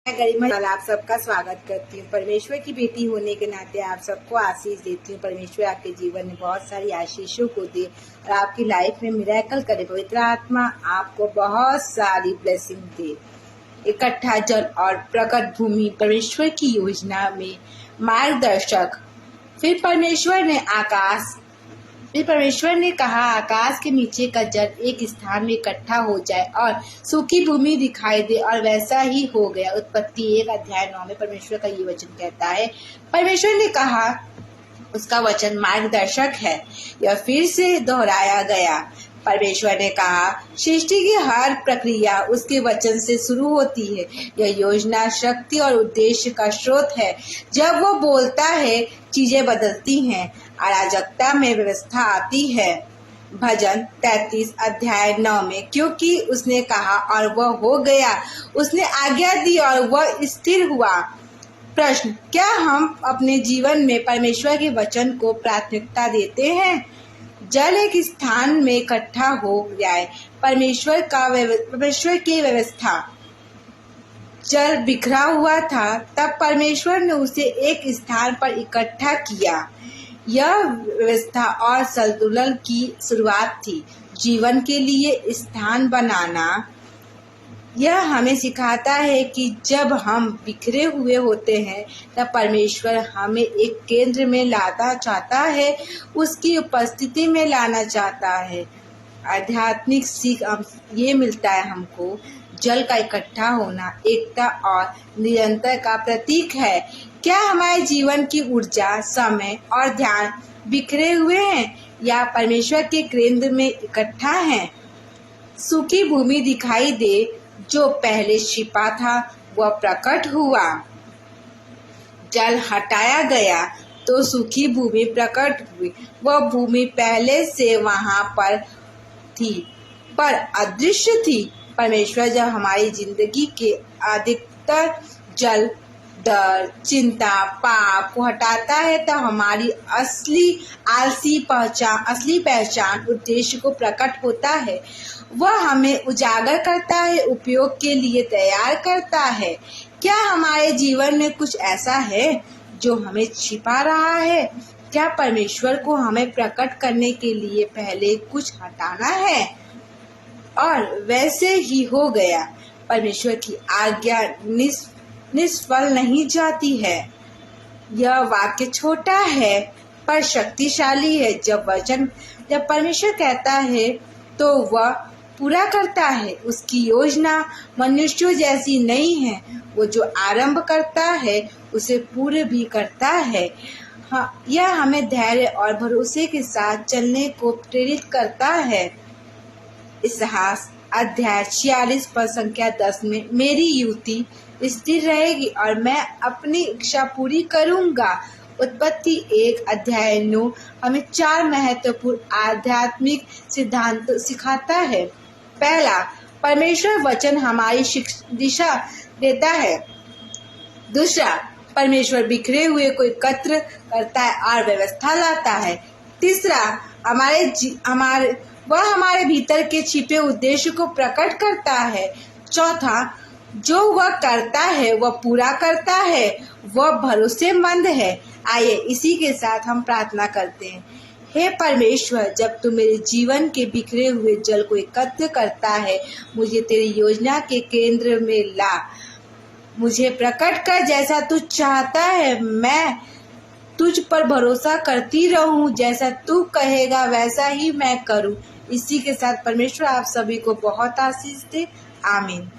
मैं गरिमा लाल आप सबका स्वागत करती हूँ। परमेश्वर की बेटी होने के नाते आप सबको आशीष देती हूँ। परमेश्वर आपके जीवन में बहुत सारी आशीषों को दे और आपकी लाइफ में मिरेकल करे। पवित्र आत्मा आपको बहुत सारी ब्लेसिंग दे। इकट्ठा जल और प्रकट भूमि परमेश्वर की योजना में मार्गदर्शक। फिर परमेश्वर ने कहा आकाश के नीचे का जल एक स्थान में इकट्ठा हो जाए और सूखी भूमि दिखाई दे, और वैसा ही हो गया। उत्पत्ति 1:9 में परमेश्वर का ये वचन कहता है। परमेश्वर ने कहा, उसका वचन मार्गदर्शक है। यह फिर से दोहराया गया। परमेश्वर ने कहा, सृष्टि की हर प्रक्रिया उसके वचन से शुरू होती है। यह योजना शक्ति और उद्देश्य का स्रोत है। जब वो बोलता है, चीजें बदलती हैं, अराजकता में व्यवस्था आती है। भजन 33:9 में, क्योंकि उसने कहा और वह हो गया, उसने आज्ञा दी और वह स्थिर हुआ। प्रश्न, क्या हम अपने जीवन में परमेश्वर के वचन को प्राथमिकता देते हैं? जल एक स्थान में इकट्ठा हो जाए, परमेश्वर की व्यवस्था। जल बिखरा हुआ था, तब परमेश्वर ने उसे एक स्थान पर इकट्ठा किया। यह व्यवस्था और संतुलन की शुरुआत थी। जीवन के लिए स्थान बनाना। यह हमें सिखाता है कि जब हम बिखरे हुए होते हैं, तब परमेश्वर हमें एक केंद्र में लाना चाहता है, उसकी उपस्थिति में लाना चाहता है। आध्यात्मिक सीख ये मिलता है हमको, जल का इकट्ठा होना एकता और निरंतर का प्रतीक है। क्या हमारे जीवन की ऊर्जा, समय और ध्यान बिखरे हुए हैं या परमेश्वर के केंद्र में इकट्ठा हैं? सूखी भूमि दिखाई दे, जो पहले छिपा था वह प्रकट हुआ। जल हटाया गया तो सूखी भूमि प्रकट हुई। वह भूमि पहले से वहां पर थी पर अदृश्य थी। परमेश्वर जब हमारी जिंदगी के अधिकतर जल, डर, चिंता, पाप को हटाता है, तो हमारी असली पहचान उद्देश्य को प्रकट होता है। वह हमें उजागर करता है, उपयोग के लिए तैयार करता है। क्या हमारे जीवन में कुछ ऐसा है जो हमें छिपा रहा है? क्या परमेश्वर को हमें प्रकट करने के लिए पहले कुछ हटाना है? और वैसे ही हो गया। परमेश्वर की आज्ञा निष्फल नहीं जाती है। यह वाक्य छोटा है पर शक्तिशाली है। जब परमेश्वर कहता है तो वह पूरा करता है। उसकी योजना मनुष्यों जैसी नहीं है। वो जो आरंभ करता है उसे पूरे भी करता है। यह हमें धैर्य और भरोसे के साथ चलने को प्रेरित करता है। इसहास अध्याय 46 पद संख्या 10 में, मेरी युक्ति स्थिर रहेगी और मैं अपनी इच्छा पूरी करूंगा। उत्पत्ति 1:9 हमें 4 महत्वपूर्ण आध्यात्मिक सिद्धांत सिखाता है। पहला, परमेश्वर वचन हमारी दिशा देता है। दूसरा, परमेश्वर बिखरे हुए को एकत्र करता है और व्यवस्था लाता है। तीसरा, वह हमारे भीतर के छिपे उद्देश्य को प्रकट करता है। चौथा, जो वह करता है वह पूरा करता है, वह भरोसेमंद है। आइए इसी के साथ हम प्रार्थना करते हैं। हे परमेश्वर, जब तू मेरे जीवन के बिखरे हुए जल को एकत्र करता है, मुझे तेरी योजना के केंद्र में ला। मुझे प्रकट कर जैसा तू चाहता है। मैं तुझ पर भरोसा करती रहूं। जैसा तू कहेगा वैसा ही मैं करूं। इसी के साथ परमेश्वर आप सभी को बहुत आशीष दे। आमीन।